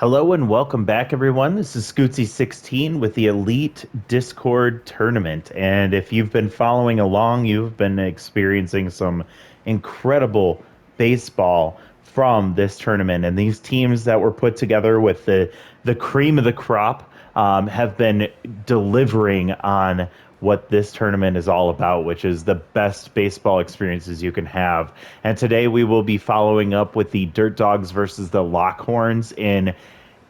Hello and welcome back, everyone. This is Scootsy16 with the Elite Discord Tournament. And if you've been following along, you've been experiencing some incredible baseball from this tournament. And these teams that were put together with the cream of the crop have been delivering on what this tournament is all about, which is the best baseball experiences you can have. And today we will be following up with the Dirt Dogs versus the Lockhorns in.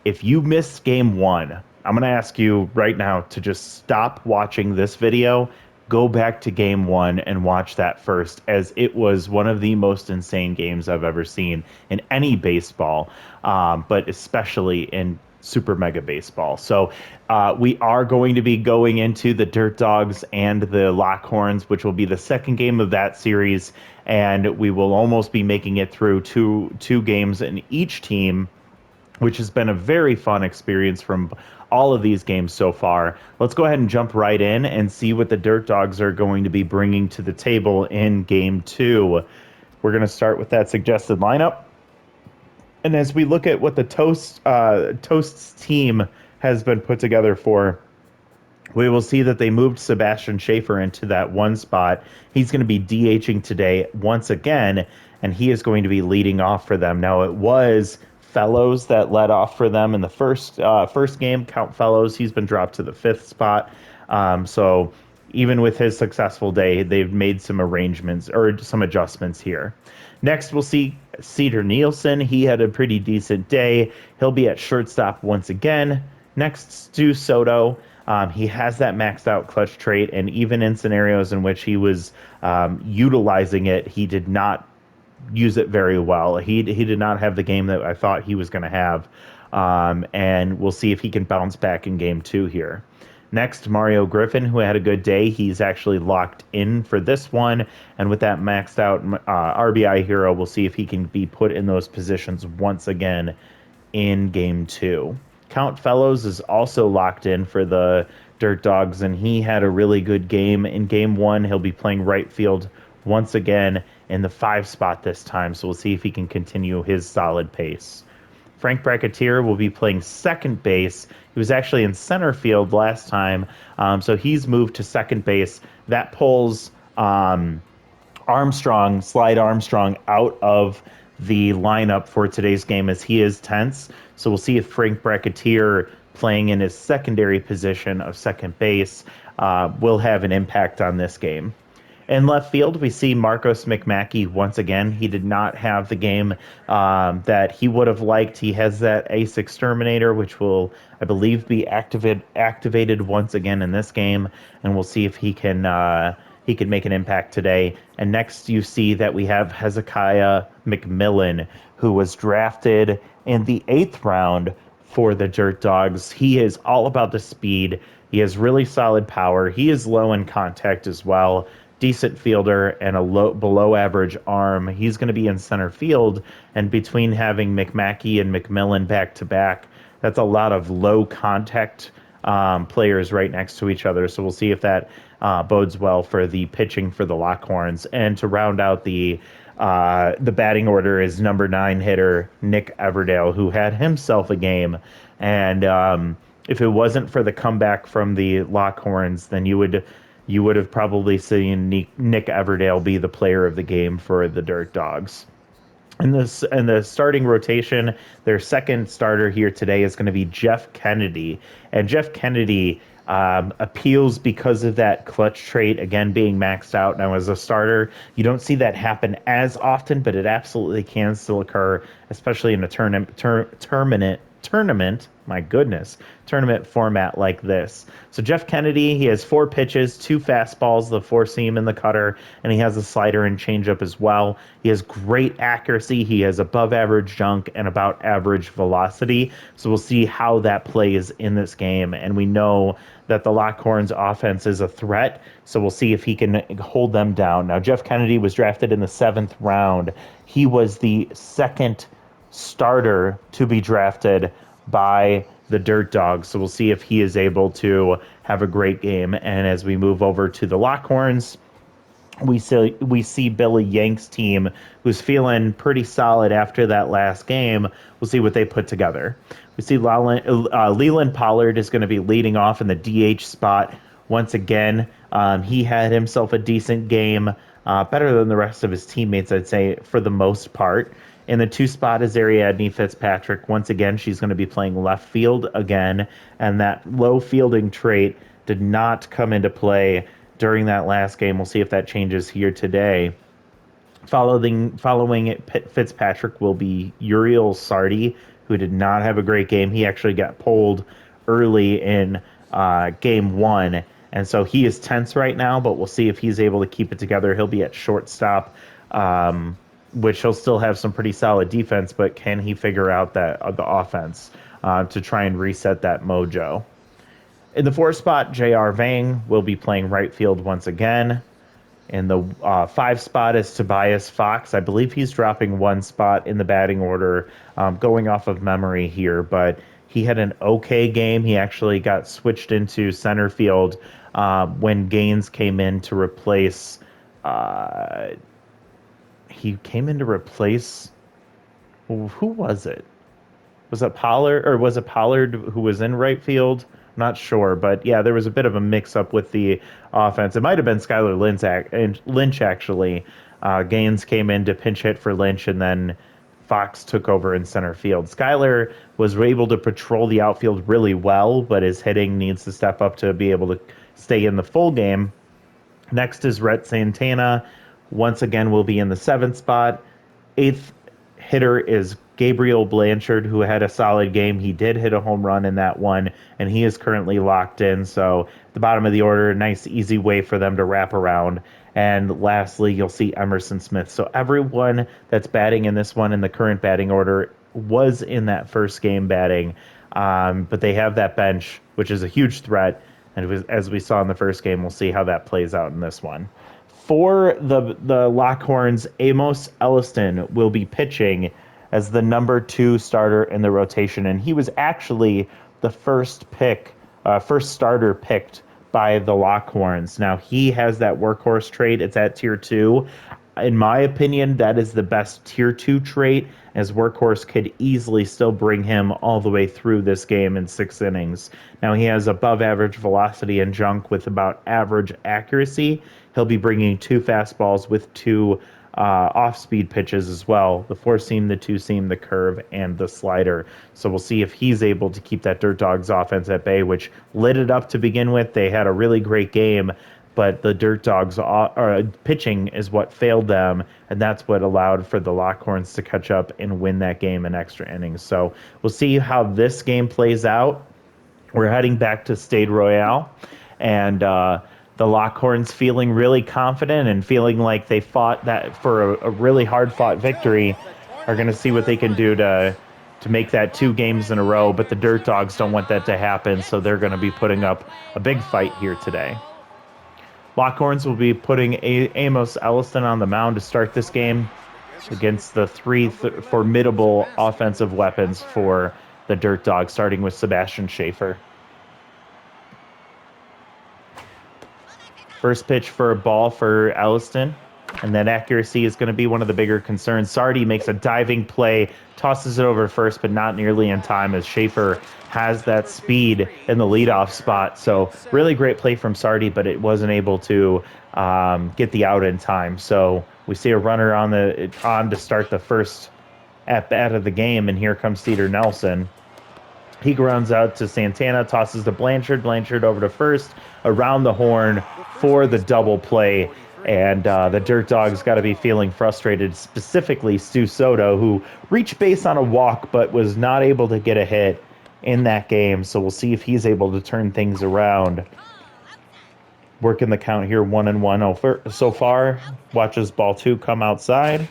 If you missed game one, I'm going to ask you right now to just stop watching this video, go back to game one and watch that first, as it was one of the most insane games I've ever seen in any baseball, but especially in Super Mega Baseball. So we are going to be going into the Dirt Dogs and the Lockhorns, which will be the second game of that series, and we will almost be making it through two games in each team, which has been a very fun experience from all of these games so far. Let's go ahead and jump right in and see what the Dirt Dogs are going to be bringing to the table in game two. We're going to start with that suggested lineup. And as we look at what the Toasts team has been put together for, we will see that they moved Sebastian Schaefer into that one spot. He's going to be DHing today once again, and he is going to be leading off for them. Now, it was Fellows that led off for them in the first game. Count Fellows, he's been dropped to the fifth spot. So even with his successful day, they've made some arrangements or some adjustments here. Next, we'll see Cedar Nielsen. He had a pretty decent day. He'll be at shortstop once again. Next, Stu Soto. He has that maxed out clutch trait, and even in scenarios in which he was utilizing it, he did not use it very well. He did not have the game that I thought he was going to have, and we'll see if he can bounce back in game two here. Next, Mario Griffin, who had a good day. He's actually locked in for this one, and with that maxed out RBI hero, we'll see if he can be put in those positions once again in game two. Count Fellows is also locked in for the Dirt Dogs, and he had a really good game. In game one, he'll be playing right field once again in the 5 spot this time, so we'll see if he can continue his solid pace. Frank Bracketeer will be playing second base. He was actually in center field last time, so he's moved to second base. That pulls Slide Armstrong, out of the lineup for today's game, as he is tense. So we'll see if Frank Bracketeer, playing in his secondary position of second base, will have an impact on this game. In left field, we see Marcos McMackey once again. He did not have the game that he would have liked. He has that Ace Exterminator, which will, I believe, be activated once again in this game, and we'll see if he can make an impact today. And next, you see that we have Hezekiah McMillan, who was drafted in the 8th round for the Dirt Dogs. He is all about the speed. He has really solid power. He is low in contact as well. Decent fielder and a below average arm. He's going to be in center field, and between having McMackey and McMillan back to back, that's a lot of low contact players right next to each other. So we'll see if that bodes well for the pitching for the Lockhorns. And to round out the batting order is number 9 hitter Nick Everdale, who had himself a game. And if it wasn't for the comeback from the Lockhorns, then you would have probably seen Nick Everdale be the player of the game for the Dirt Dogs. In the starting rotation, their second starter here today is going to be Jeff Kennedy. And Jeff Kennedy appeals because of that clutch trait, again, being maxed out. Now, as a starter, you don't see that happen as often, but it absolutely can still occur, especially in a tournament format like this. So Jeff Kennedy, he has 4 pitches, 2 fastballs, the 4-seam and the cutter, and he has a slider and changeup as well. He has great accuracy. He has above average junk and about average velocity. So we'll see how that plays in this game. And we know that the Lockhorns offense is a threat, so we'll see if he can hold them down. Now, Jeff Kennedy was drafted in the 7th round. He was the second starter to be drafted by the Dirt Dogs, so we'll see if he is able to have a great game. And as we move over to the Lockhorns, we see Billy Yank's team, who's feeling pretty solid after that last game. We'll see what they put together. We see Leland Pollard is going to be leading off in the DH spot once again. He had himself a decent game, better than the rest of his teammates, I'd say, for the most part. In the two spot is Ariadne Fitzpatrick. Once again, she's going to be playing left field again, and that low fielding trait did not come into play during that last game. We'll see if that changes here today. Following it, Fitzpatrick will be Uriel Sardi, who did not have a great game. He actually got pulled early in game one, and so he is tense right now. But we'll see if he's able to keep it together. He'll be at shortstop, which he'll still have some pretty solid defense. But can he figure out that the offense to try and reset that mojo? In the fourth spot, J.R. Vang will be playing right field once again. In the five spot is Tobias Fox. I believe he's dropping one spot in the batting order, going off of memory here, but he had an okay game. He actually got switched into center field when Gaines came in to replace. He came in to replace. Who was it? Was it Pollard, or was it Pollard who was in right field? I'm not sure, but yeah, there was a bit of a mix-up with the offense. It might have been Skylar Lynch, actually. Gaines came in to pinch hit for Lynch, and then Fox took over in center field. Skylar was able to patrol the outfield really well, but his hitting needs to step up to be able to stay in the full game. Next is Rhett Santana. Once again, will be in the seventh spot. Eighth hitter is Gabriel Blanchard, who had a solid game. He did hit a home run in that one, and he is currently locked in. So the bottom of the order, nice, easy way for them to wrap around. And lastly, you'll see Emerson Smith. So everyone that's batting in this one in the current batting order was in that first game batting, but they have that bench, which is a huge threat. And as we saw in the first game, we'll see how that plays out in this one. For the Lockhorns, Amos Elliston will be pitching as the number 2 starter in the rotation, and he was actually the first starter picked by the Lockhorns. Now, he has that workhorse trait. It's at tier 2. In my opinion, that is the best tier 2 trait, as workhorse could easily still bring him all the way through this game in 6 innings. Now, he has above average velocity and junk with about average accuracy. He'll be bringing 2 fastballs with 2 off-speed pitches as well, the 4-seam, the 2-seam, the curve, and the slider. So we'll see if he's able to keep that Dirt Dogs offense at bay, which lit it up to begin with. They had a really great game, but the Dirt Dogs pitching is what failed them, and that's what allowed for the Lockhorns to catch up and win that game in extra innings. So we'll see how this game plays out. We're heading back to Stade Royale, and the Lockhorns feeling really confident and feeling like they fought that for a really hard-fought victory are going to see what they can do to make that 2 games in a row. But the Dirt Dogs don't want that to happen, so they're going to be putting up a big fight here today. Lockhorns will be putting Amos Elliston on the mound to start this game against the 3 formidable offensive weapons for the Dirt Dogs, starting with Sebastian Schaefer. First pitch for a ball for Elliston, and that accuracy is going to be one of the bigger concerns. Sardi makes a diving play, tosses it over first, but not nearly in time, as Schaefer has that speed in the leadoff spot. So really great play from Sardi, but it wasn't able to get the out in time. So we see a runner on to start the first at bat of the game, and here comes Cedar Nelson. He grounds out to Santana, tosses to Blanchard. Blanchard over to first, around the horn for the double play. And the Dirt Dogs got to be feeling frustrated, specifically Stu Soto, who reached base on a walk but was not able to get a hit in that game. So we'll see if he's able to turn things around. Working the count here, 1-1 so far. Watches ball 2 come outside.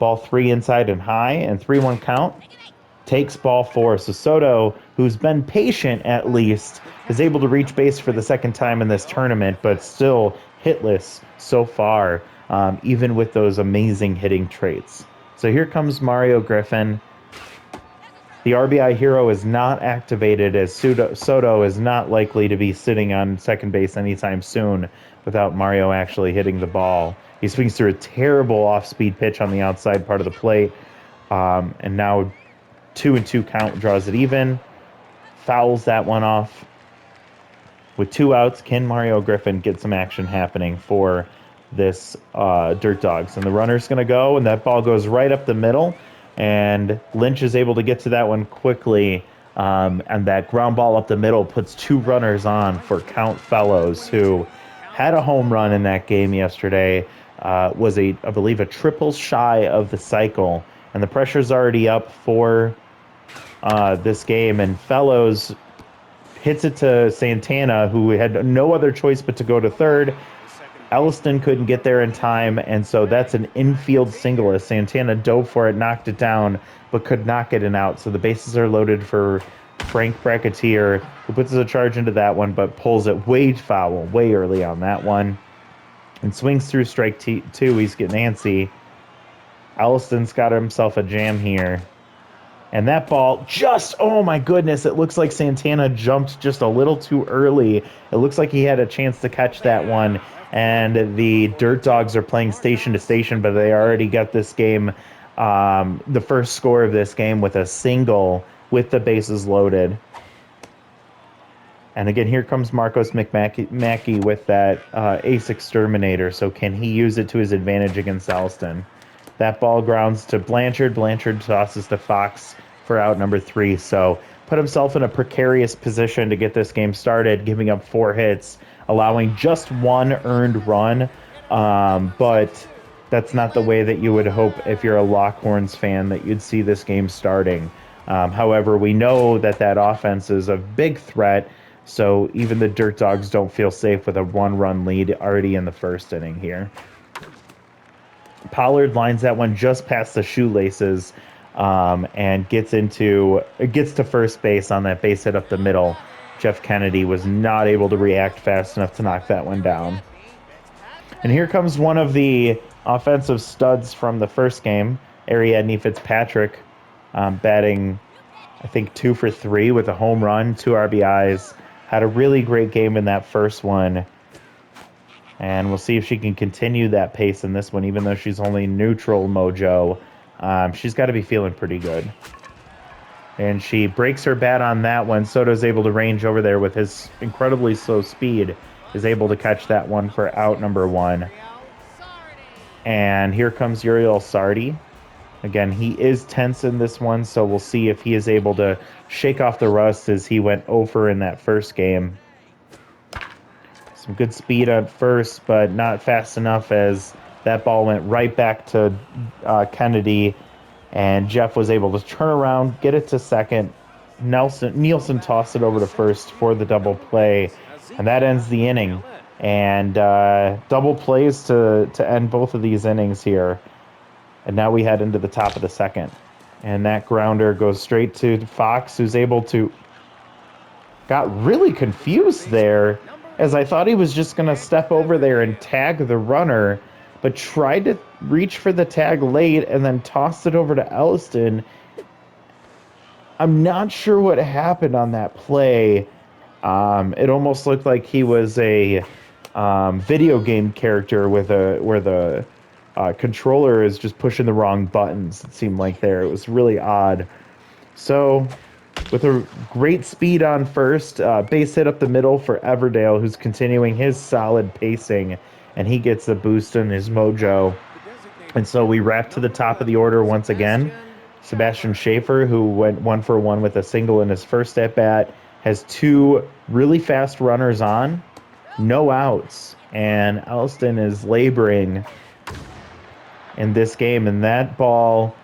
Ball 3 inside and high, and 3-1 count. Takes ball 4. So Soto, who's been patient at least, is able to reach base for the second time in this tournament, but still hitless so far, even with those amazing hitting traits. So here comes Mario Griffin. The RBI hero is not activated, as Soto is not likely to be sitting on second base anytime soon without Mario actually hitting the ball. He swings through a terrible off-speed pitch on the outside part of the plate, and now 2-2 count draws it even, fouls that one off. With 2 outs, can Mario Griffin get some action happening for this Dirt Dogs? And the runner's going to go, and that ball goes right up the middle. And Lynch is able to get to that one quickly. And that ground ball up the middle puts 2 runners on for Count Fellows, who had a home run in that game yesterday. Was I believe, a triple shy of the cycle. And the pressure's already up for this game. And Fellows hits it to Santana, who had no other choice but to go to third. Elliston couldn't get there in time, and so that's an infield single as Santana dove for it, knocked it down, but could not get an out. So the bases are loaded for Frank Bracketeer, who puts a charge into that one, but pulls it way foul, way early on that one, and swings through strike two. He's getting antsy. Elliston's got himself a jam here. And that ball just, oh my goodness, it looks like Santana jumped just a little too early. It looks like he had a chance to catch that one. And the Dirt Dogs are playing station to station, but they already got this game, the first score of this game with a single with the bases loaded. And again, here comes Marcos McMackey with that ace exterminator. So can he use it to his advantage against Alston? That ball grounds to Blanchard. Blanchard tosses to Fox for out number 3. So put himself in a precarious position to get this game started, giving up 4 hits, allowing just 1 earned run. But that's not the way that you would hope if you're a Lockhorns fan that you'd see this game starting. However, we know that offense is a big threat. So even the Dirt Dogs don't feel safe with a 1-run lead already in the first inning here. Pollard lines that one just past the shoelaces, and gets to first base on that base hit up the middle. Jeff Kennedy was not able to react fast enough to knock that one down. And here comes one of the offensive studs from the first game, Ariadne Fitzpatrick, batting, I think, 2 for 3 with a home run, 2 RBIs. Had a really great game in that first one. And we'll see if she can continue that pace in this one, even though she's only neutral mojo. She's got to be feeling pretty good. And she breaks her bat on that one. Soto's able to range over there with his incredibly slow speed. Is able to catch that one for out number 1. And here comes Uriel Sardi. Again, he is tense in this one, so we'll see if he is able to shake off the rust as he went over in that first game. Some good speed at first, but not fast enough as that ball went right back to Kennedy, and Jeff was able to turn around, get it to second. Nielsen tossed it over to first for the double play, and that ends the inning. And double plays to end both of these innings here. And now we head into the top of the second. And that grounder goes straight to Fox, who's able to... Got really confused there, as I thought he was just going to step over there and tag the runner, but tried to reach for the tag late and then tossed it over to Elliston. I'm not sure what happened on that play. It almost looked like he was a video game character where the controller is just pushing the wrong buttons, it seemed like there. It was really odd. So... with a great speed on first, base hit up the middle for Everdale, who's continuing his solid pacing, and he gets a boost in his mojo. And so we wrap to the top of the order once again. Sebastian Schaefer, who went 1 for 1 with a single in his first at-bat, has 2 really fast runners on, no outs, and Elston is laboring in this game, and that ball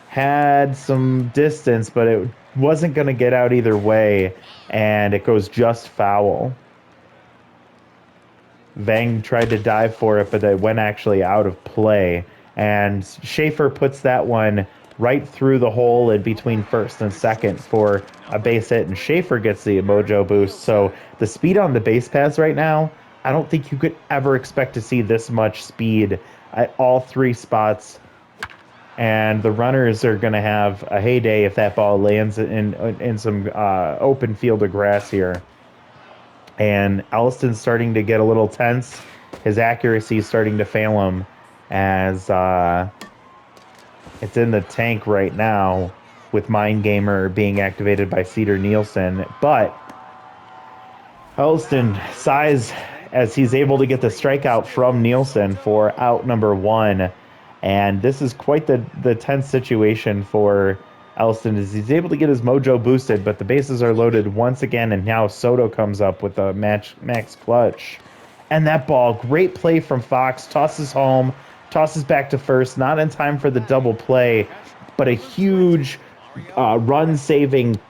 had some distance, but it wasn't going to get out either way, and it goes just foul. Vang tried to dive for it, but it went actually out of play, and Schaefer puts that one right through the hole in between first and second for a base hit, and Schaefer gets the mojo boost. So the speed on the base paths right now, I don't think you could ever expect to see this much speed at all 3 spots and the runners are going to have a heyday if that ball lands in some open field of grass here. And Alliston's starting to get a little tense. His accuracy is starting to fail him as it's in the tank right now with Mind Gamer being activated by Cedar Nielsen. But Alliston sighs as he's able to get the strikeout from Nielsen for out number one. And this is quite the tense situation for Alliston as he's able to get his mojo boosted, but the bases are loaded once again, and now Soto comes up with a max clutch. And that ball, great play from Fox, tosses home, tosses back to first, not in time for the double play, but a huge run-saving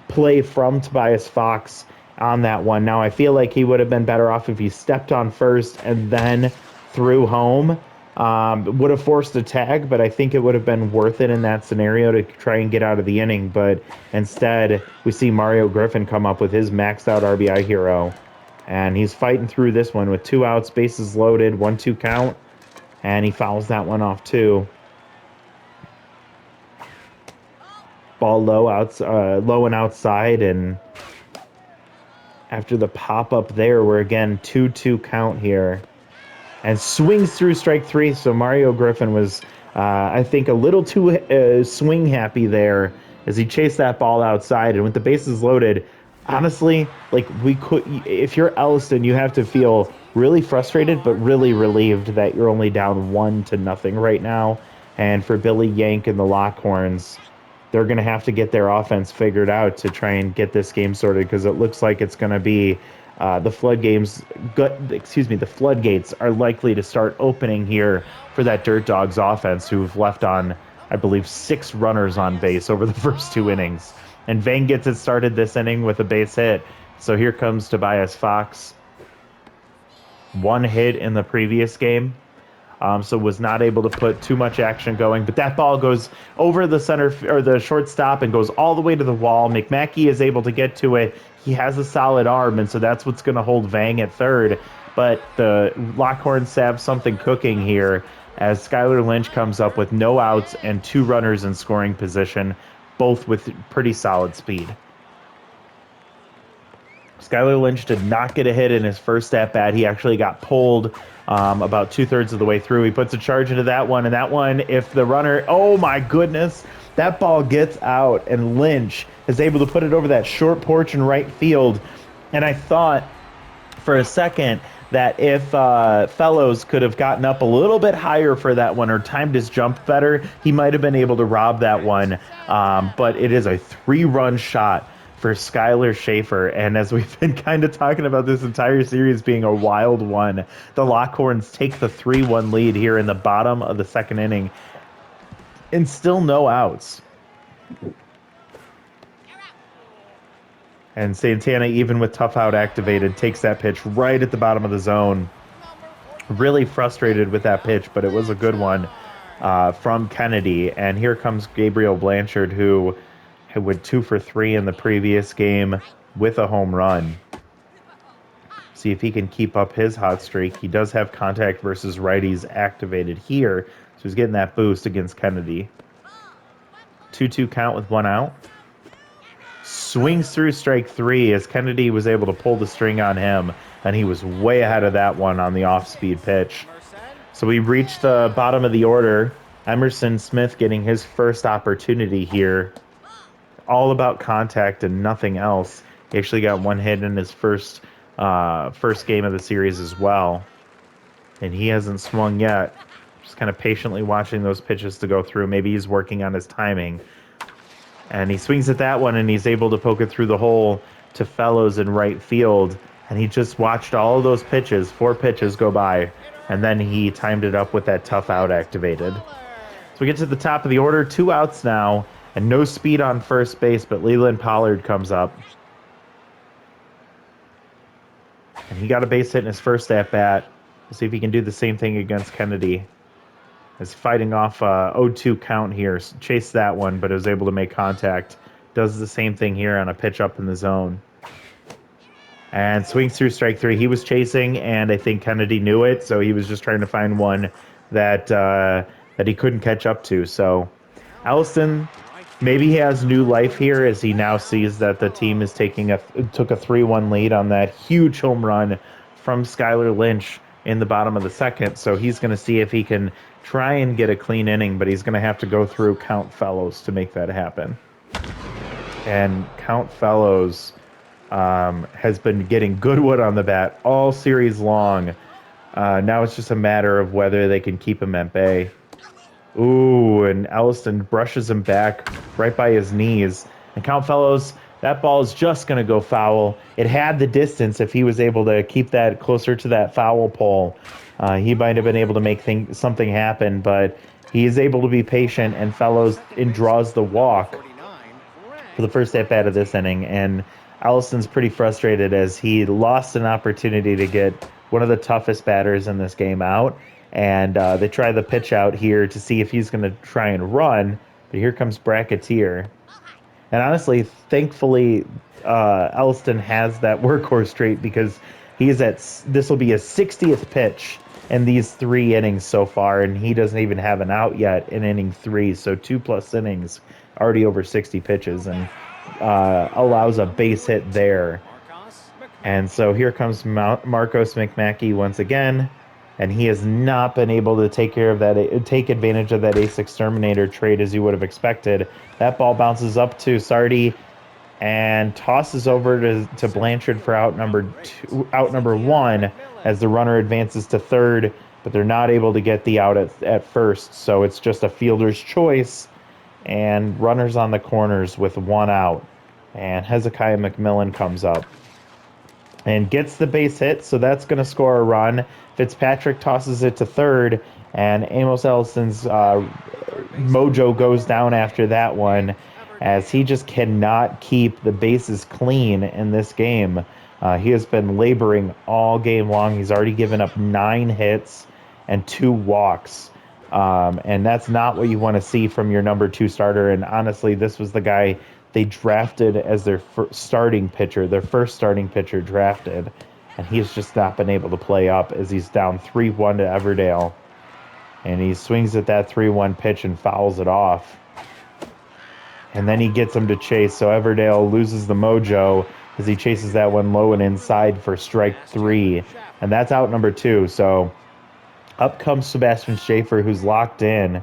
play from Tobias Fox on that one. Now, I feel like he would have been better off if he stepped on first and then threw home. Would have forced a tag, but I think it would have been worth it in that scenario to try and get out of the inning. But instead, we see Mario Griffin come up with his maxed out RBI hero. And he's fighting through this one with 2 outs, bases loaded, 1-2 count. And he fouls that one off too. Ball low and outside, and after the pop up there, we're again 2-2 count here, and swings through strike three. So Mario Griffin was, I think, a little too swing happy there as he chased that ball outside, and with the bases loaded, honestly, like if you're Elliston, you have to feel really frustrated, but really relieved that you're only down 1-0 right now. And for Billy Yank and the Lockhorns, they're going to have to get their offense figured out to try and get this game sorted, because it looks like it's going to be the floodgates are likely to start opening here for that Dirt Dogs offense, who've left on, I believe, 6 runners on base over the first 2 innings. And Vang gets it started this inning with a base hit. So here comes Tobias Fox. 1 hit in the previous game. So was not able to put too much action going, but that ball goes over the center or the shortstop and goes all the way to the wall. McMackey is able to get to it. He has a solid arm, and so that's what's going to hold Vang at third. But the Lockhorns have something cooking here as Skylar Lynch comes up with no outs and 2 runners in scoring position, both with pretty solid speed. Skylar Lynch did not get a hit in his first at-bat. He actually got pulled about 2/3 of the way through. He puts a charge into that one, and that one, if the runner, oh my goodness, that ball gets out, and Lynch is able to put it over that short porch in right field. And I thought for a second that if Fellows could have gotten up a little bit higher for that one or timed his jump better, he might have been able to rob that one. But it is a 3-run shot for Skylar Schaefer. And as we've been kind of talking about this entire series being a wild one, the Lockhorns take the 3-1 lead here in the bottom of the second inning, and still no outs. And Santana, even with tough out activated, takes that pitch right at the bottom of the zone. Really frustrated with that pitch, but it was a good one from Kennedy. And here comes Gabriel Blanchard, who went 2 for 3 in the previous game with a home run. See if he can keep up his hot streak. He does have contact versus righties activated here, so he's getting that boost against Kennedy. 2-2 count with 1 out. Swings through strike 3 as Kennedy was able to pull the string on him, and he was way ahead of that one on the off-speed pitch. So we reached the bottom of the order. Emerson Smith getting his first opportunity here. All about contact and nothing else. He actually got 1 hit in his first game of the series as well. And he hasn't swung yet. Just kind of patiently watching those pitches to go through. Maybe he's working on his timing. And he swings at that one, and he's able to poke it through the hole to Fellows in right field. And he just watched all of those pitches, 4 pitches go by. And then he timed it up with that tough out activated. So we get to the top of the order, 2 outs now. And no speed on first base, but Leland Pollard comes up. And he got a base hit in his first at-bat. We'll see if he can do the same thing against Kennedy. Is fighting off a 0-2 count here. Chased that one, but was able to make contact. Does the same thing here on a pitch up in the zone. And swings through strike 3. He was chasing, and I think Kennedy knew it, so he was just trying to find one that that he couldn't catch up to. So Elliston, maybe he has new life here as he now sees that the team is took a 3-1 lead on that huge home run from Skylar Lynch in the bottom of the second. So he's going to see if he can try and get a clean inning, but he's going to have to go through Count Fellows to make that happen. And Count Fellows has been getting good wood on the bat all series long. Now it's just a matter of whether they can keep him at bay. Ooh, and Elliston brushes him back right by his knees. And Count Fellows, that ball is just going to go foul. It had the distance. If he was able to keep that closer to that foul pole, he might have been able to make something happen. But he is able to be patient, and Fellows draws the walk for the first at bat of this inning. And Elliston's pretty frustrated as he lost an opportunity to get one of the toughest batters in this game out. And they try the pitch out here to see if he's going to try and run. But here comes Bracketeer. And honestly, thankfully, Elliston has that workhorse trait because this will be his 60th pitch in these 3 innings so far. And he doesn't even have an out yet in inning 3. So 2+ innings, already over 60 pitches, and allows a base hit there. And so here comes Marcos McMackey once again. And he has not been able to take advantage of that ace exterminator trade as you would have expected. That ball bounces up to Sardi and tosses over to Blanchard for out number 1 as the runner advances to third, but they're not able to get the out at first. So it's just a fielder's choice and runners on the corners with 1 out. And Hezekiah McMillan comes up and gets the base hit, so that's going to score a run. Fitzpatrick tosses it to third, and Amos Ellison's mojo goes down after that one as he just cannot keep the bases clean in this game. He has been laboring all game long. He's already given up 9 hits and 2 walks, and that's not what you want to see from your number 2 starter. And honestly, this was the guy they drafted as their first starting pitcher drafted, and he's just not been able to play up as he's down 3-1 to Everdale, and he swings at that 3-1 pitch and fouls it off, and then he gets him to chase, so Everdale loses the mojo as he chases that one low and inside for strike 3, and that's out number 2. So up comes Sebastian Schaefer, who's locked in.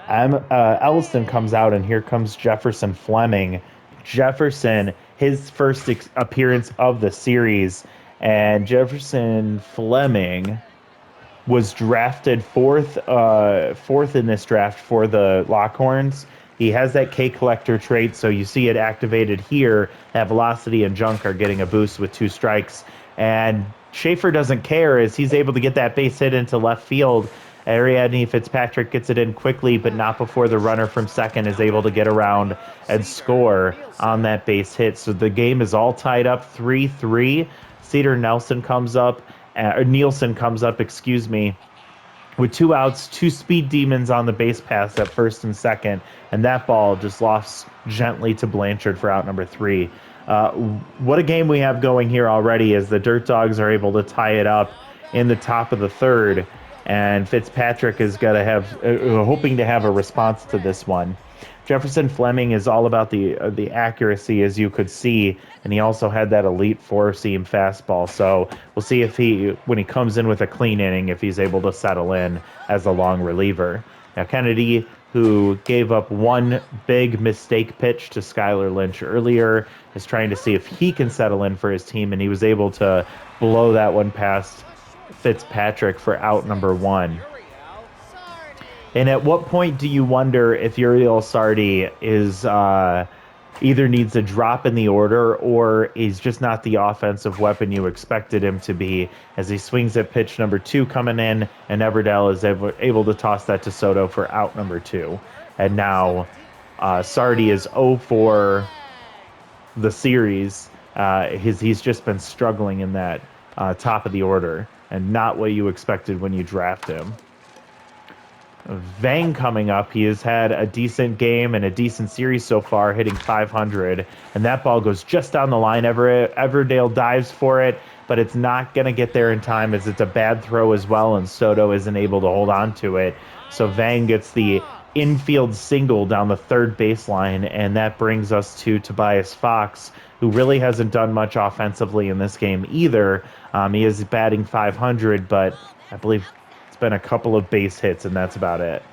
Elliston comes out, and here comes Jefferson Fleming. Jefferson, his first appearance of the series, and Jefferson Fleming was drafted fourth in this draft for the Lockhorns. He has that K collector trait, so you see it activated here. That velocity and junk are getting a boost with 2 strikes, and Schaefer doesn't care as he's able to get that base hit into left field. Ariadne Fitzpatrick gets it in quickly, but not before the runner from second is able to get around and score on that base hit. So the game is all tied up 3-3. Cedar Nielsen comes up, with 2 outs, 2 speed demons on the base paths at first and second, and that ball just lofts gently to Blanchard for out number 3. What a game we have going here already as the Dirt Dogs are able to tie it up in the top of the third. And Fitzpatrick is hoping to have a response to this one. Jefferson Fleming is all about the accuracy, as you could see, and he also had that elite 4-seam fastball. So we'll see if when he comes in with a clean inning, if he's able to settle in as a long reliever. Now Kennedy, who gave up 1 big mistake pitch to Skylar Lynch earlier, is trying to see if he can settle in for his team, and he was able to blow that one past Fitzpatrick for out number 1. And at what point do you wonder if Uriel Sardi is either needs a drop in the order or is just not the offensive weapon you expected him to be as he swings at pitch number 2 coming in, and Everdell is able to toss that to Soto for out number 2. And now Sardi is 0 for the series. He's just been struggling in that top of the order, and not what you expected when you draft him. Vang coming up. He has had a decent game and a decent series so far, hitting .500, and that ball goes just down the line. Everdale dives for it, but it's not going to get there in time as it's a bad throw as well, and Soto isn't able to hold on to it. So Vang gets the infield single down the third baseline, and that brings us to Tobias Fox, who really hasn't done much offensively in this game either. He is batting 500, but I believe it's been a couple of base hits, and that's about it.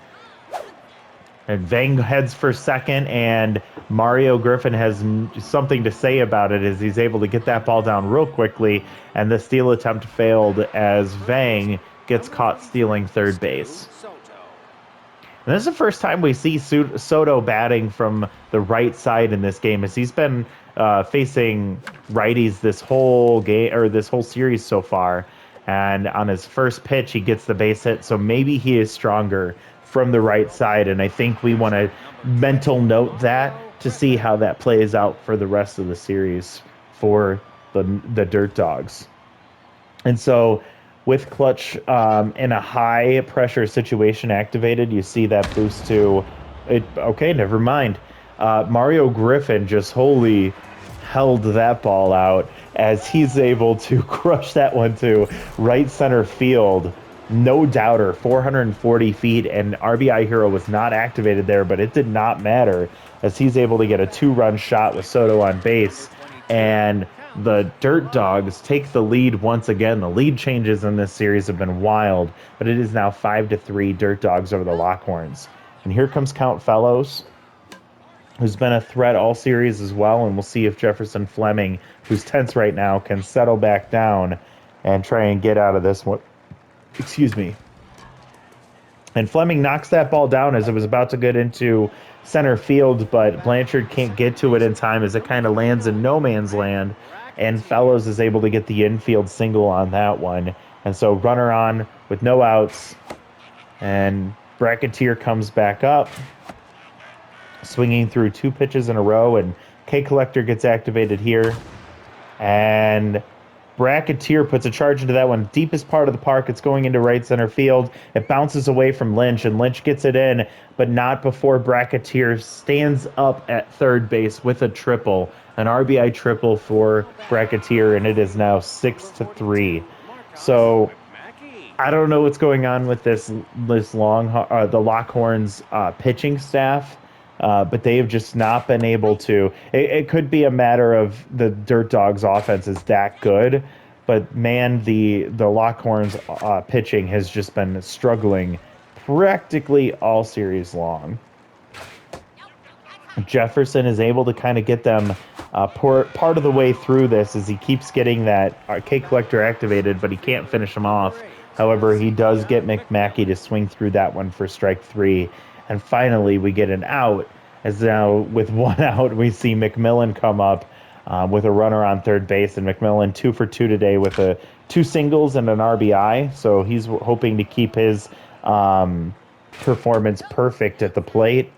And Vang heads for second, and Mario Griffin has something to say about it as he's able to get that ball down real quickly, and the steal attempt failed as Vang gets caught stealing third base. And this is the first time we see Soto batting from the right side in this game, as he's been facing righties this whole game or this whole series so far. And on his first pitch, he gets the base hit, so maybe he is stronger from the right side, and I think we want to mental note that to see how that plays out for the rest of the series for the Dirt Dogs. And so with clutch in a high pressure situation activated, you see that boost to it. Okay, never mind. Mario Griffin just wholly held that ball out as he's able to crush that one to right center field. No doubter, 440 feet, and RBI Hero was not activated there, but it did not matter as he's able to get a 2-run shot with Soto on base. And the Dirt Dogs take the lead once again. The lead changes in this series have been wild, but it is now 5-3 Dirt Dogs over the Lockhorns. And here comes Count Fellows, who's been a threat all series as well, and we'll see if Jefferson Fleming, who's tense right now, can settle back down and try and get out of this one. Excuse me. And Fleming knocks that ball down as it was about to get into center field, but Blanchard can't get to it in time as it kind of lands in no man's land, and Fellows is able to get the infield single on that one. And so runner on with no outs, and Bracketeer comes back up, swinging through 2 pitches in a row, and K-Collector gets activated here, and Bracketeer puts a charge into that one. Deepest part of the park. It's going into right center field. It bounces away from Lynch, and Lynch gets it in, but not before Bracketeer stands up at third base with a triple. An RBI triple for Bracketeer, and it is now 6-3. So I don't know what's going on with the Lockhorns pitching staff. But they have just not been able to. It could be a matter of the Dirt Dogs offense is that good, but man, the Lockhorns pitching has just been struggling practically all series long. Jefferson is able to kind of get them part of the way through this as he keeps getting that K-Collector activated, but he can't finish him off. However, he does get McMackey to swing through that one for strike 3. And finally, we get an out, as now with 1 out, we see McMillan come up with a runner on third base, and McMillan 2 for 2 today with 2 singles and an RBI. So he's hoping to keep his performance perfect at the plate,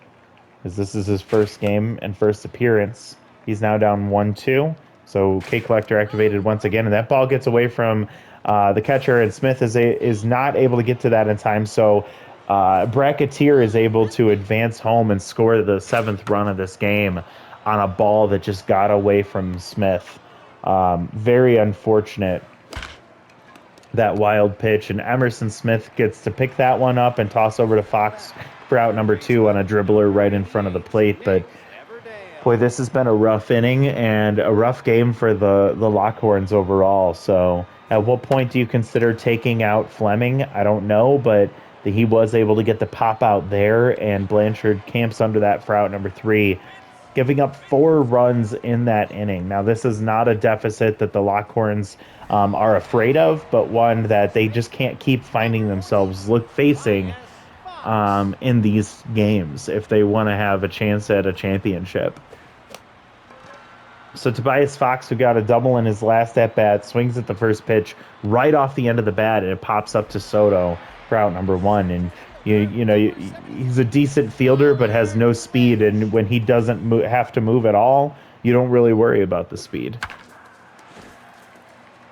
as this is his first game and first appearance. He's now down 1-2. So K-Collector activated once again, and that ball gets away from the catcher, and Smith is not able to get to that in time. So Bracketeer is able to advance home and score the 7th run of this game on a ball that just got away from Smith. Very unfortunate, that wild pitch, and Emerson Smith gets to pick that one up and toss over to Fox for out number 2 on a dribbler right in front of the plate. But boy, this has been a rough inning and a rough game for the Lockhorns overall. So at what point do you consider taking out Fleming? I don't know, but he was able to get the pop out there, and Blanchard camps under that for out number 3, giving up 4 runs in that inning. Now, this is not a deficit that the Lockhorns are afraid of, but one that they just can't keep finding themselves facing in these games if they want to have a chance at a championship. So Tobias Fox, who got a double in his last at-bat, swings at the first pitch right off the end of the bat, and it pops up to Soto for out number 1. And he's a decent fielder but has no speed, and when he doesn't have to move at all, you don't really worry about the speed.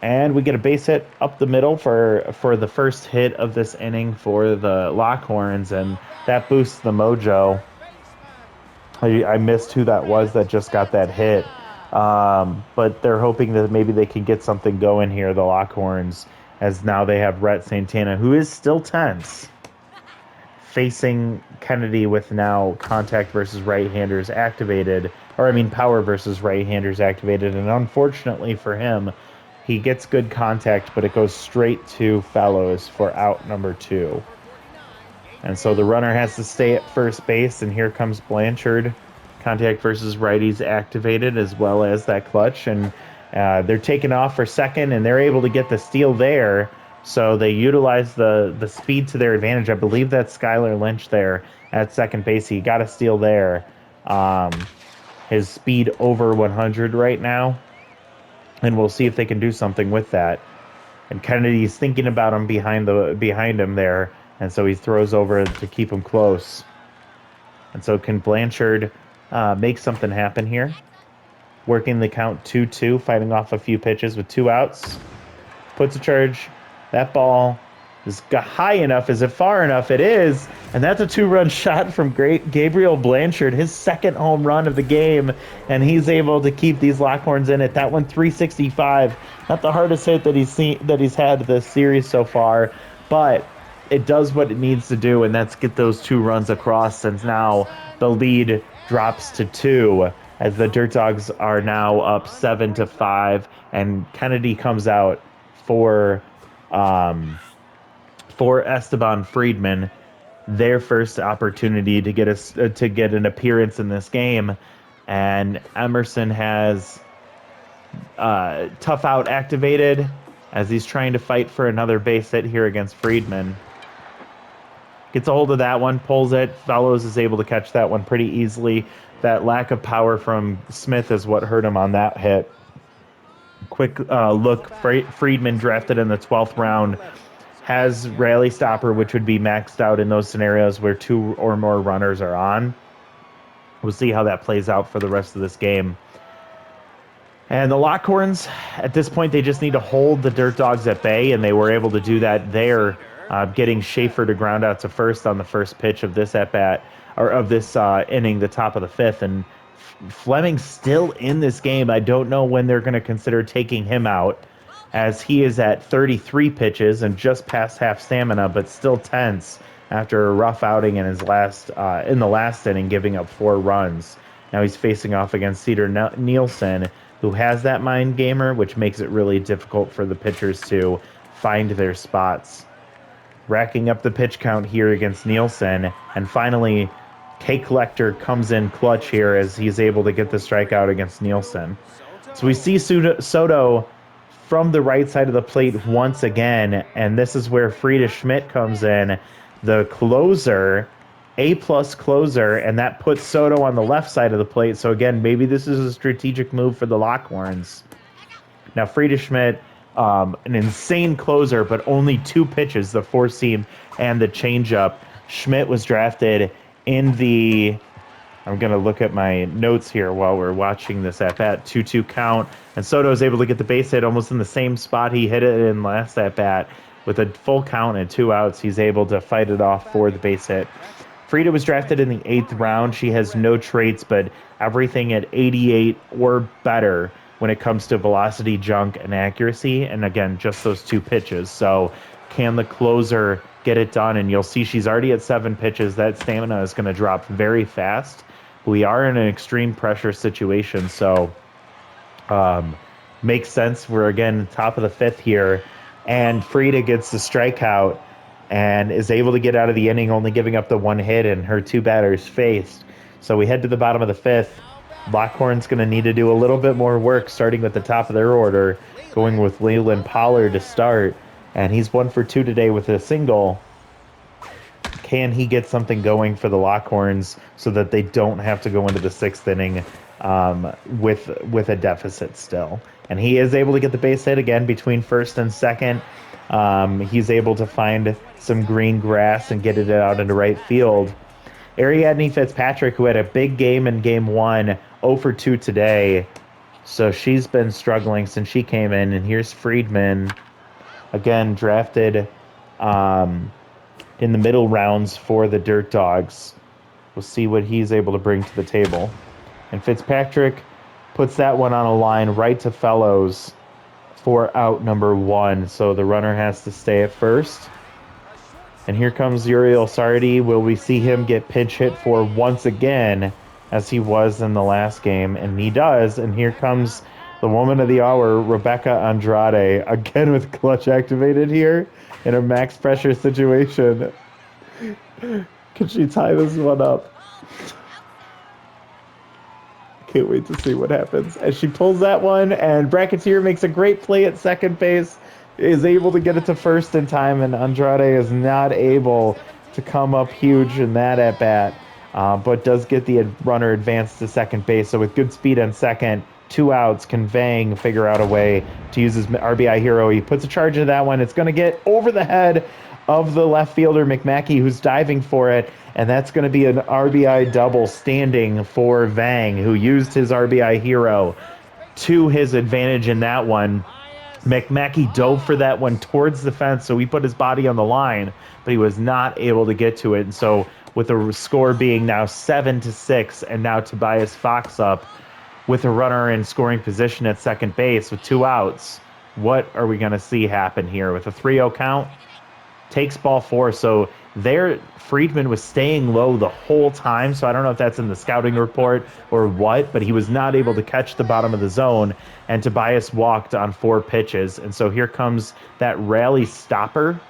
And we get a base hit up the middle for the first hit of this inning for the Lockhorns, and that boosts the mojo. I missed who that was that just got that hit. But they're hoping that maybe they can get something going here, the Lockhorns, as now they have Rhett Santana, who is still tense, facing Kennedy with now contact versus right-handers activated, or I mean power versus right-handers activated, and unfortunately for him, he gets good contact, but it goes straight to Fellows for out number 2. And so the runner has to stay at first base, and here comes Blanchard. Contact versus righties activated, as well as that clutch, and they're taking off for second, and they're able to get the steal there. So they utilize the speed to their advantage. I believe that's Skylar Lynch there at second base. He got a steal there. Um, his speed over 100 right now, and we'll see if they can do something with that. And Kennedy's thinking about him behind him there, and so he throws over to keep him close. And so can Blanchard make something happen here? Working the count 2-2, fighting off a few pitches with 2 outs. Puts a charge. That ball is high enough. Is it far enough? It is. And that's a 2-run shot from Gabriel Blanchard, his second home run of the game. And he's able to keep these Lockhorns in it. That one, 365. Not the hardest hit that he's had this series so far, but it does what it needs to do, and that's get those 2 runs across, since now the lead drops to 2 as the Dirt Dogs are now up 7-5, and Kennedy comes out for Esteban Friedman, their first opportunity to get an appearance in this game, and Emerson has tough out activated as he's trying to fight for another base hit here against Friedman. Gets a hold of that one, pulls it. Fellows is able to catch that one pretty easily. That lack of power from Smith is what hurt him on that hit. Quick look, Friedman drafted in the 12th round, has rally stopper, which would be maxed out in those scenarios where 2 or more runners are on. We'll see how that plays out for the rest of this game. And the Lockhorns, at this point, they just need to hold the Dirt Dogs at bay, and they were able to do that there, getting Schaefer to ground out to first on the first pitch of this at-bat, or of this inning, the top of the 5th. And Fleming still in this game. I don't know when they're going to consider taking him out, as he is at 33 pitches and just past half stamina, but still tense after a rough outing in his in the last inning, giving up 4 runs. Now he's facing off against Cedar Nielsen, who has that mind gamer, which makes it really difficult for the pitchers to find their spots. Racking up the pitch count here against Nielsen, and finally, K Collector comes in clutch here as he's able to get the strikeout against Nielsen. So we see Soto from the right side of the plate once again, and this is where Frieda Schmidt comes in, the closer, A-plus closer, and that puts Soto on the left side of the plate. So again, maybe this is a strategic move for the Lockhorns. Now, Frieda Schmidt, an insane closer, but only 2 pitches, the 4-seam and the changeup. Schmidt was drafted in the, I'm going to look at my notes here while we're watching this at-bat, 2-2 count, and Soto is able to get the base hit almost in the same spot he hit it in last at-bat. With a full count and 2 outs, he's able to fight it off for the base hit. Frieda was drafted in the 8th round. She has no traits, but everything at 88 or better when it comes to velocity, junk, and accuracy. And again, just those 2 pitches. So can the closer get it done? And you'll see she's already at 7 pitches. That stamina is going to drop very fast. We are in an extreme pressure situation, so makes sense. We're again top of the 5th here, and Frieda gets the strikeout and is able to get out of the inning, only giving up the 1 hit and her 2 batters faced. So we head to the bottom of the 5th. Lockhorn's going to need to do a little bit more work, starting with the top of their order, going with Leland Pollard to start, and he's 1 for 2 today with a single. Can he get something going for the Lockhorns so that they don't have to go into the 6th inning with a deficit still? And he is able to get the base hit again between first and second. He's able to find some green grass and get it out into right field. Ariadne Fitzpatrick, who had a big game in Game 1, 0 for 2 today. So she's been struggling since she came in. And here's Friedman, again drafted in the middle rounds for the Dirt Dogs. We'll see what he's able to bring to the table. And Fitzpatrick puts that one on a line right to Fellows for out number 1. So the runner has to stay at first. And here comes Uriel Sardi. Will we see him get pinch hit for once again, as he was in the last game? And he does. And here comes the woman of the hour, Rebecca Andrade, again with clutch activated here in a max pressure situation. Can she tie this one up? Can't wait to see what happens. As she pulls that one, and Bracketeer makes a great play at second base, is able to get it to first in time, and Andrade is not able to come up huge in that at-bat, but does get the runner advanced to second base. So with good speed on second, 2 outs, can Vang figure out a way to use his RBI hero. He puts a charge into that one. It's going to get over the head of the left fielder, McMackey, who's diving for it, and that's going to be an RBI double standing for Vang, who used his RBI hero to his advantage in that one. McMackey dove for that one towards the fence, so he put his body on the line, but he was not able to get to it. And so with the score being now 7-6, and now Tobias Fox up with a runner in scoring position at second base with 2 outs, what are we going to see happen here? With a 3-0 count, takes ball 4. So there, Friedman was staying low the whole time. So I don't know if that's in the scouting report or what, but he was not able to catch the bottom of the zone. And Tobias walked on 4 pitches. And so here comes that rally stopper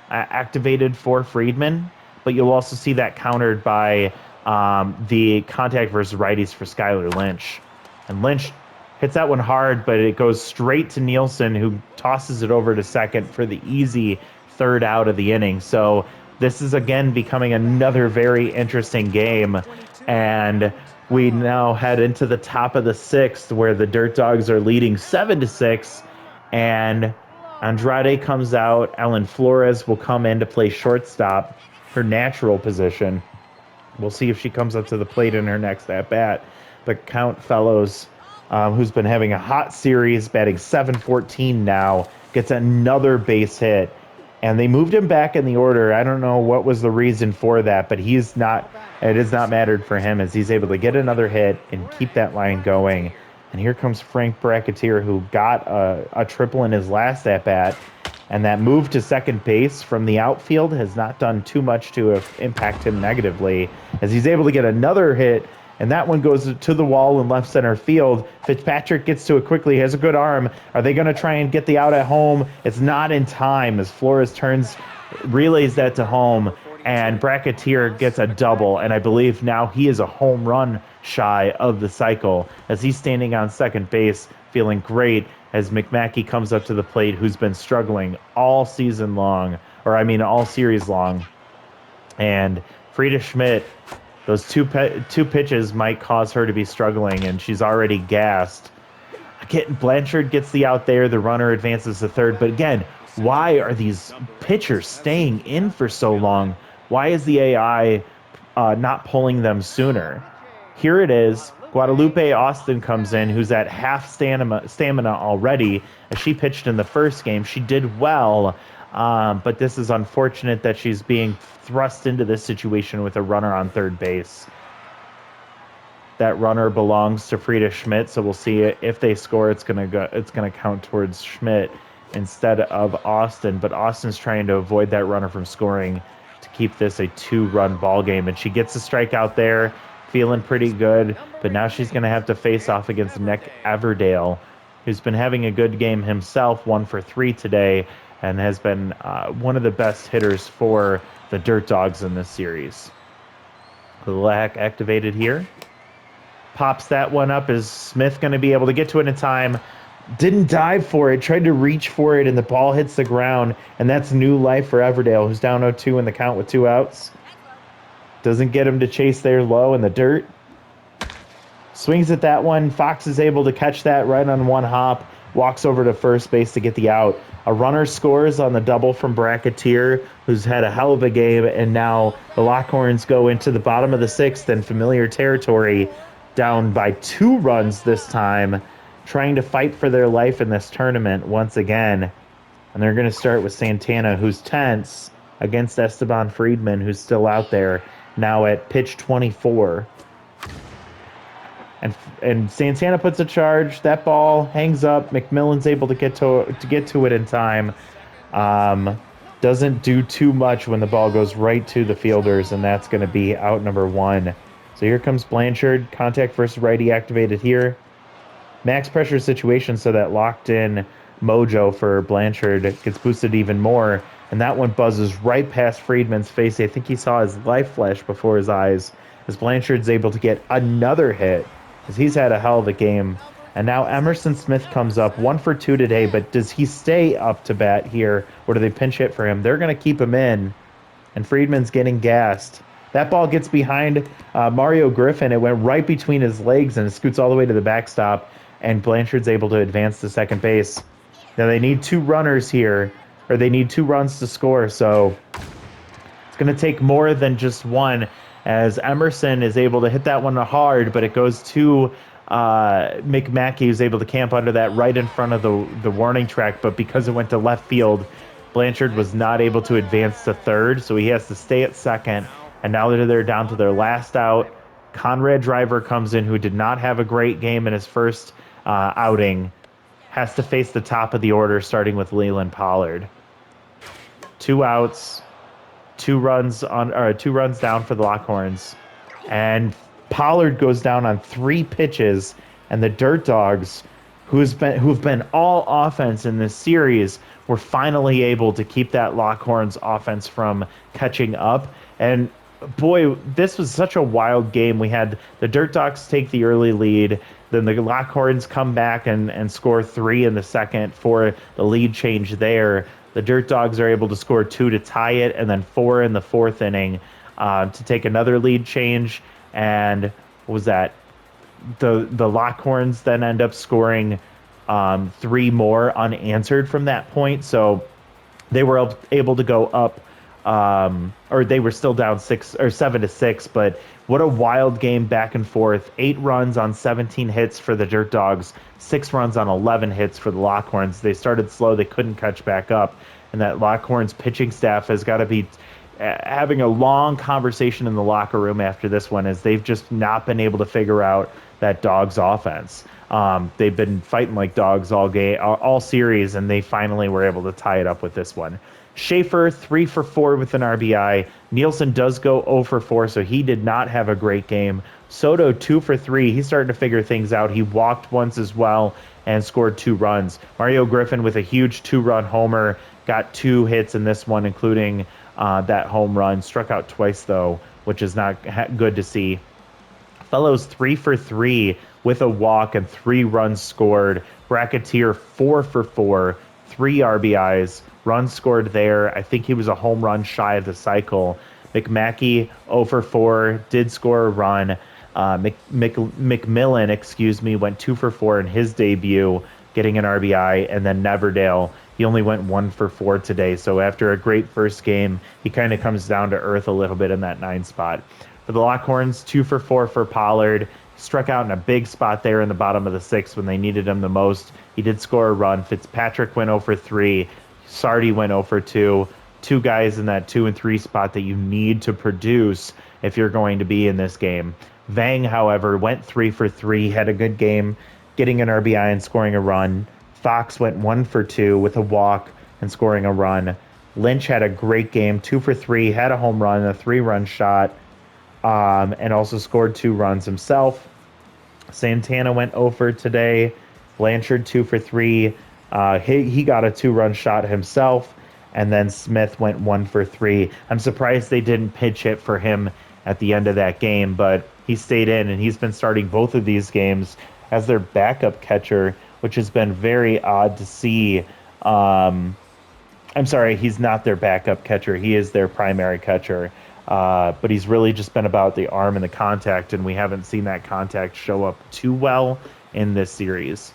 activated for Friedman. But you'll also see that countered by the contact versus righties for Skylar Lynch. And Lynch hits that one hard, but it goes straight to Nielsen, who tosses it over to second for the easy 3rd out of the inning. So this is again becoming another very interesting game, and we now head into the top of the 6th, where the Dirt Dogs are leading 7-6, and Andrade comes out. Ellen Flores will come in to play shortstop, her natural position. We'll see if she comes up to the plate in her next at bat. But Count Fellows, who's been having a hot series, batting .714 now, gets another base hit. And they moved him back in the order. I don't know what was the reason for that, but it has not mattered for him, as he's able to get another hit and keep that line going. And here comes Frank Bracketeer, who got a triple in his last at-bat. And that move to second base from the outfield has not done too much to impact him negatively, as he's able to get another hit. And that one goes to the wall in left center field. Fitzpatrick gets to it quickly, has a good arm. Are they going to try and get the out at home? It's not in time, as Flores relays that to home, and Bracketeer gets a double. And I believe now he is a home run shy of the cycle, as he's standing on second base, feeling great, as McMackey comes up to the plate, who's been struggling all series long. And Frieda Schmidt, those two pitches might cause her to be struggling, and she's already gassed. Blanchard gets the out there. The runner advances to third. But again, why are these pitchers staying in for so long? Why is the AI not pulling them sooner? Here it is. Guadalupe Austin comes in, who's at half stamina already. As she pitched in the first game, she did well. But this is unfortunate that she's being thrust into this situation with a runner on third base. That runner belongs to Frieda Schmidt, so we'll see if they score. It's gonna count towards Schmidt instead of Austin. But Austin's trying to avoid that runner from scoring to keep this a 2-run ball game, and she gets a strikeout there, feeling pretty good. But now she's gonna have to face off against Nick Everdale, who's been having a good game himself, 1 for 3 today, and has been one of the best hitters for the Dirt Dogs in this series. Kulak activated here. Pops that one up. Is Smith going to be able to get to it in time? Didn't dive for it, tried to reach for it, and the ball hits the ground, and that's new life for Everdale, who's down 0-2 in the count with 2 outs. Doesn't get him to chase there low in the dirt. Swings at that one. Fox is able to catch that right on one hop. Walks over to first base to get the out. A runner scores on the double from Bracketeer, who's had a hell of a game, and now the Lockhorns go into the bottom of the 6th in familiar territory, down by 2 runs this time, trying to fight for their life in this tournament once again. And they're going to start with Santana, who's tense, against Esteban Friedman, who's still out there, now at pitch 24. and Santana puts a charge. That ball hangs up. McMillan's able to get to it in time. Um, doesn't do too much when the ball goes right to the fielders, and that's going to be out number one. So here comes Blanchard. Contact versus righty activated here. Max pressure situation, so that locked in mojo for Blanchard gets boosted even more. And that one buzzes right past Friedman's face. I think he saw his life flash before his eyes as Blanchard's able to get another hit as he's had a hell of a game. And now Emerson Smith comes up 1 for 2 today, but does he stay up to bat here or do they pinch hit for him? They're going to keep him in, and Friedman's getting gassed. That ball gets behind Mario Griffin. It went right between his legs and it scoots all the way to the backstop, and Blanchard's able to advance to second base. Now they need two runners here, or they need two runs to score, so it's going to take more than just one as Emerson is able to hit that one hard, but it goes to McMackey, who's able to camp under that right in front of the warning track, but because it went to left field, Blanchard was not able to advance to third, so he has to stay at second, and now they're down to their last out. Conrad Driver comes in, who did not have a great game in his first outing, has to face the top of the order, starting with Leland Pollard. 2 outs, 2 runs down for the Lockhorns, and Pollard goes down on 3 pitches, and the Dirt Dogs, who've been all offense in this series, were finally able to keep that Lockhorns offense from catching up. And boy, this was such a wild game. We had the Dirt Dogs take the early lead, then the Lockhorns come back and score 3 in the second for the lead change there. The Dirt Dogs are able to score 2 to tie it, and then 4 in the fourth inning to take another lead change. And what was that? The Lockhorns then end up scoring 3 more unanswered from that point. So they were able to go up, or they were still down 7-6. But what a wild game back and forth. 8 runs on 17 hits for the Dirt Dogs, 6 runs on 11 hits for the Lockhorns. They started slow, they couldn't catch back up, and that Lockhorns pitching staff has got to be having a long conversation in the locker room after this one, as they've just not been able to figure out that Dogs offense. They've been fighting like dogs all series, and they finally were able to tie it up with this one. Schaefer 3 for 4 with an RBI. Nielsen does go 0 for 4, so he did not have a great game. Soto 2 for 3. He's starting to figure things out. He walked once as well and scored 2 runs. Mario Griffin with a huge 2-run homer, got 2 hits in this one, including that home run. Struck out twice, though, which is not good to see. Fellows 3 for 3 with a walk and 3 runs scored. Bracketeer 4 for 4, 3 RBIs, runs scored there. I think he was a home run shy of the cycle. McMackey 0 for 4, did score a run. McMillan, went 2 for 4 in his debut, getting an RBI, and then Neverdale, he only went 1 for 4 today. So after a great first game, he kind of comes down to earth a little bit in that 9 spot. For the Lockhorns, 2 for 4 for Pollard. Struck out in a big spot there in the bottom of the 6th when they needed him the most. He did score a run. Fitzpatrick went 0 for 3. Sardi went 0 for 2. 2 guys in that 2 and 3 spot that you need to produce if you're going to be in this game. Vang, however, went 3 for 3, had a good game, getting an RBI and scoring a run. Fox went 1 for 2 with a walk and scoring a run. Lynch had a great game, 2 for 3, had a home run, a 3-run shot, and also scored 2 runs himself. Santana went 0 for today. Blanchard 2 for 3. He got a 2-run shot himself. And then Smith went 1 for 3. I'm surprised they didn't pitch hit for him at the end of that game, but he stayed in, and he's been starting both of these games as their backup catcher, which has been very odd to see. I'm sorry, he's not their backup catcher. He is their primary catcher. But he's really just been about the arm and the contact, and we haven't seen that contact show up too well in this series.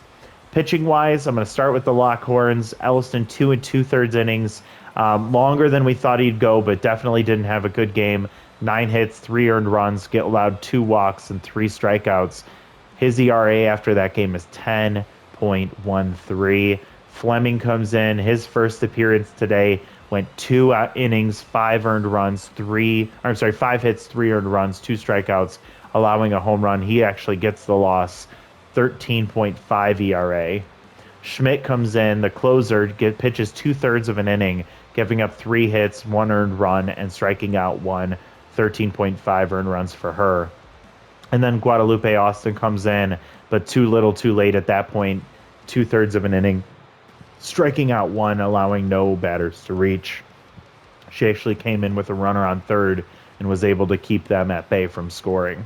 Pitching-wise, I'm going to start with the Lockhorns. Elliston, 2 2/3 innings. Longer than we thought he'd go, but definitely didn't have a good game. 9 hits, 3 earned runs, allowed 2 walks and 3 strikeouts. His ERA after that game is 10.13. Fleming comes in. His first appearance today went 2 innings, 5 earned runs, 5 hits, 3 earned runs, 2 strikeouts. allowing a home run. He actually gets the loss, 13.5 ERA. Schmidt comes in, the closer, pitches 2/3 of an inning, giving up 3 hits, 1 earned run, and striking out one, 13.5 earned runs for her. And then Guadalupe Austin comes in, but too little too late at that point, 2/3 of an inning, striking out one, allowing no batters to reach. She actually came in with a runner on third and was able to keep them at bay from scoring.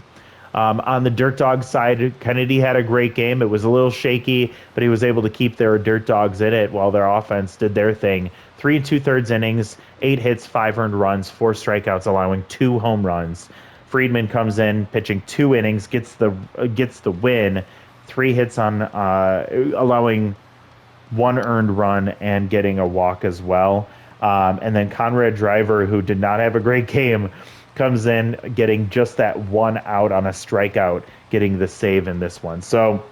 On the Dirt Dog side, Kennedy had a great game. It was a little shaky, but he was able to keep their Dirt Dogs in it while their offense did their thing. 3 2/3 innings, 8 hits, 5 earned runs, 4 strikeouts, allowing 2 home runs. Friedman comes in, pitching 2 innings, gets the win. 3 hits on, allowing 1 earned run and getting a walk as well. And then Conrad Driver, who did not have a great game, comes in getting just that one out on a strikeout, getting the save in this one. So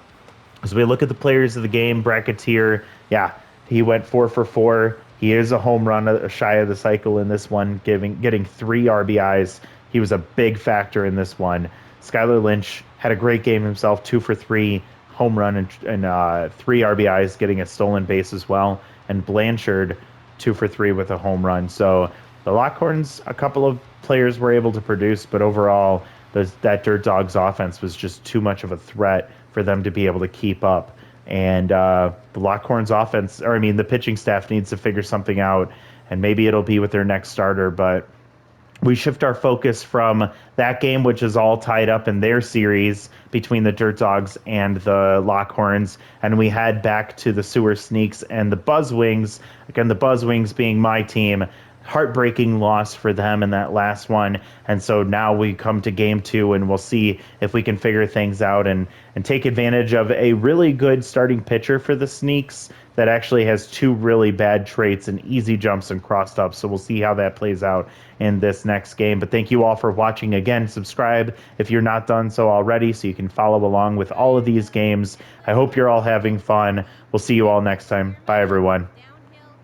as we look at the players of the game, Bracketeer, yeah, he went 4 for 4. He is a home run shy of the cycle in this one, getting 3 RBIs. He was a big factor in this one. Skylar Lynch had a great game himself, 2 for 3, home run and 3 RBIs, getting a stolen base as well. And Blanchard, 2 for 3 with a home run. So the Lockhorns, a couple of players were able to produce, but overall, that Dirt Dogs offense was just too much of a threat for them to be able to keep up. And the Lockhorns offense, or I mean, the pitching staff needs to figure something out, and maybe it'll be with their next starter, but we shift our focus from that game, which is all tied up in their series between the Dirt Dogs and the Lockhorns, and we head back to the Sewer Sneaks and the Buzzwings. Again, the Buzzwings being my team. Heartbreaking loss for them in that last one. And so now we come to game 2, and we'll see if we can figure things out and take advantage of a really good starting pitcher for the Sneaks that actually has 2 really bad traits and easy jumps and crossed ups. So we'll see how that plays out in this next game. But thank you all for watching. Again, subscribe if you're not done so already so you can follow along with all of these games. I hope you're all having fun. We'll see you all next time. Bye, everyone.